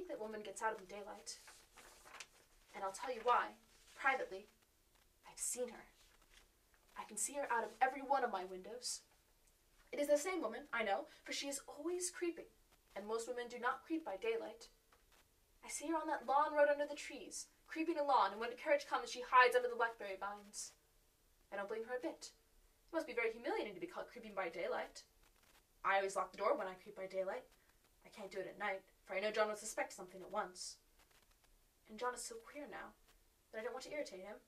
think that woman gets out of the daylight. And I'll tell you why. Privately, I've seen her. I can see her out of every one of my windows. It is the same woman, I know, for she is always creeping, and most women do not creep by daylight. I see her on that lawn road under the trees, creeping along, and when the carriage comes, she hides under the blackberry vines. I don't blame her a bit. It must be very humiliating to be caught creeping by daylight. I always lock the door when I creep by daylight. I can't do it at night, for I know John would suspect something at once. And John is so queer now that I don't want to irritate him.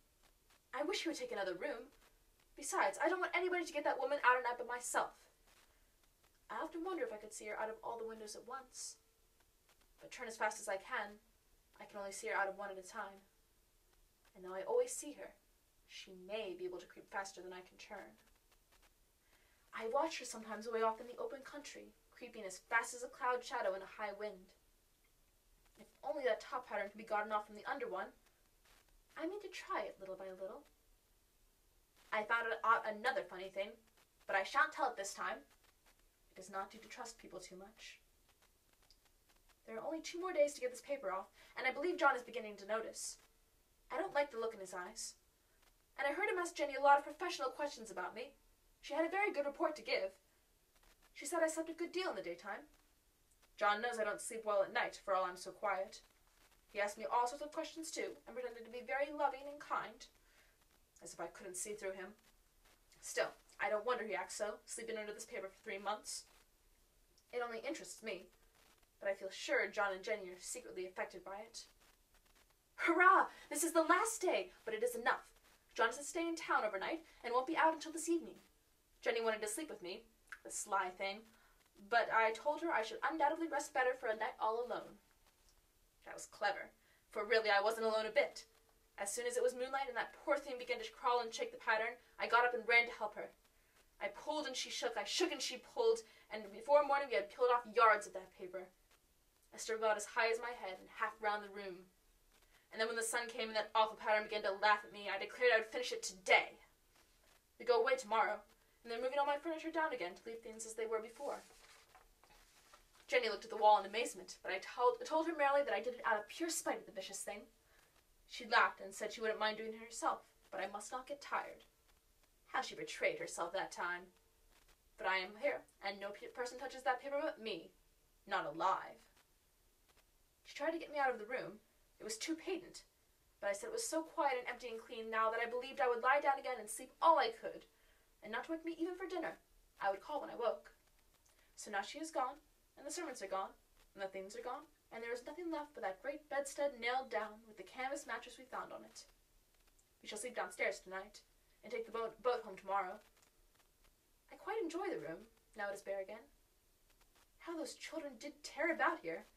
I wish he would take another room. Besides, I don't want anybody to get that woman out at night but myself. I often wonder if I could see her out of all the windows at once. But turn as fast as I can only see her out of one at a time. And though I always see her, she may be able to creep faster than I can turn. I watch her sometimes way off in the open country, creeping as fast as a cloud shadow in a high wind. If only that top pattern could be gotten off from the under one. I mean to try it little by little. I found out another funny thing, but I shan't tell it this time. It does not do to trust people too much. There are only 2 more days to get this paper off, and I believe John is beginning to notice. I don't like the look in his eyes. And I heard him ask Jenny a lot of professional questions about me. She had a very good report to give. She said I slept a good deal in the daytime. John knows I don't sleep well at night, for all I'm so quiet. He asked me all sorts of questions too, and pretended to be very loving and kind, as if I couldn't see through him. Still, I don't wonder he acts so, sleeping under this paper for 3 months. It only interests me, but I feel sure John and Jenny are secretly affected by it. Hurrah! This is the last day, but it is enough. John is to stay in town overnight, and won't be out until this evening. Jenny wanted to sleep with me, the sly thing, but I told her I should undoubtedly rest better for a night all alone. That was clever, for really I wasn't alone a bit. As soon as it was moonlight and that poor thing began to crawl and shake the pattern, I got up and ran to help her. I pulled and she shook, I shook and she pulled, and before morning we had peeled off yards of that paper. I struggled out as high as my head and half round the room. And then when the sun came and that awful pattern began to laugh at me, I declared I would finish it today. We go away tomorrow, and they're moving all my furniture down again to leave things as they were before. Jenny looked at the wall in amazement, but I told her merrily that I did it out of pure spite of the vicious thing. She laughed and said she wouldn't mind doing it herself, but I must not get tired. How she betrayed herself that time. But I am here, and no person touches that paper but me. Not alive. She tried to get me out of the room. It was too patent, but I said it was so quiet and empty and clean now that I believed I would lie down again and sleep all I could, and not to wake me even for dinner. I would call when I woke. So now she is gone, and the servants are gone, and the things are gone, and there is nothing left but that great bedstead nailed down with the canvas mattress we found on it. We shall sleep downstairs tonight, and take the boat home tomorrow. I quite enjoy the room, now it is bare again. How those children did tear about here!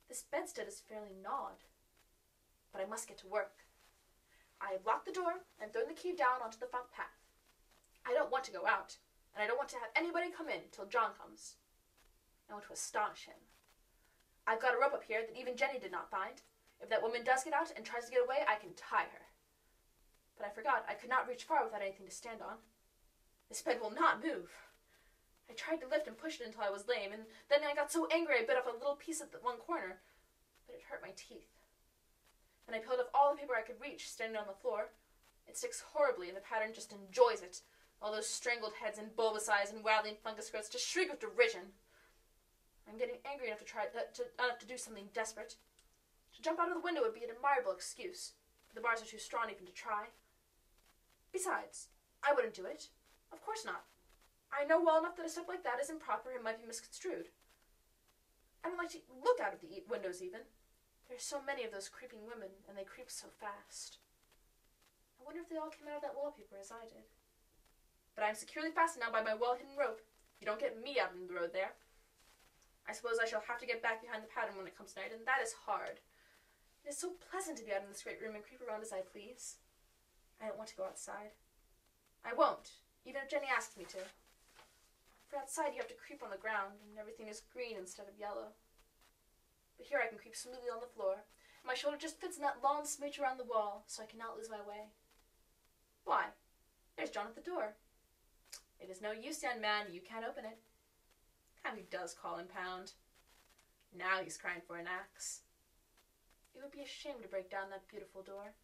This bedstead is fairly gnawed. But I must get to work. I have locked the door and thrown the key down onto the front path. I don't want to go out, and I don't want to have anybody come in till John comes. I want to astonish him. I've got a rope up here that even Jenny did not find. If that woman does get out and tries to get away, I can tie her. But I forgot I could not reach far without anything to stand on. This bed will not move. I tried to lift and push it until I was lame, and then I got so angry I bit off a little piece at the one corner, but it hurt my teeth. Then I peeled off all the paper I could reach, standing on the floor. It sticks horribly, and the pattern just enjoys it. All those strangled heads and bulbous eyes and waddling fungus growths just shriek with derision. I'm getting angry enough to do something desperate. To jump out of the window would be an admirable excuse, but the bars are too strong even to try. Besides, I wouldn't do it. Of course not. I know well enough that a step like that is improper and might be misconstrued. I don't like to look out of the windows even. There are so many of those creeping women, and they creep so fast. I wonder if they all came out of that wallpaper as I did. But I am securely fastened now by my well-hidden rope. You don't get me out in the road there. I suppose I shall have to get back behind the pattern when it comes night, and that is hard. It is so pleasant to be out in this great room and creep around as I please. I don't want to go outside. I won't, even if Jenny asks me to. For outside you have to creep on the ground, and everything is green instead of yellow. But here I can creep smoothly on the floor, and my shoulder just fits in that long smooch around the wall, so I cannot lose my way. Why, there's John at the door. It is no use, young man, you can't open it. How he does call and pound. Now he's crying for an axe. It would be a shame to break down that beautiful door.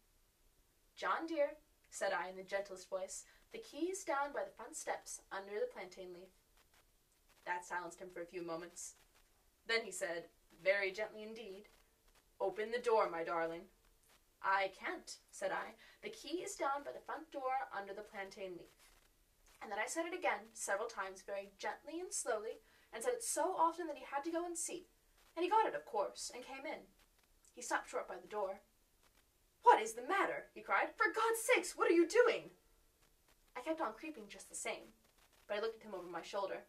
John dear, said I in the gentlest voice, the key is down by the front steps under the plantain leaf. That silenced him for a few moments. Then he said, very gently indeed, open the door, my darling. I can't, said I. The key is down by the front door under the plantain leaf. And then I said it again, several times, very gently and slowly, and said it so often that he had to go and see. And he got it, of course, and came in. He stopped short by the door. What is the matter? He cried. For God's sakes, what are you doing? I kept on creeping just the same, but I looked at him over my shoulder.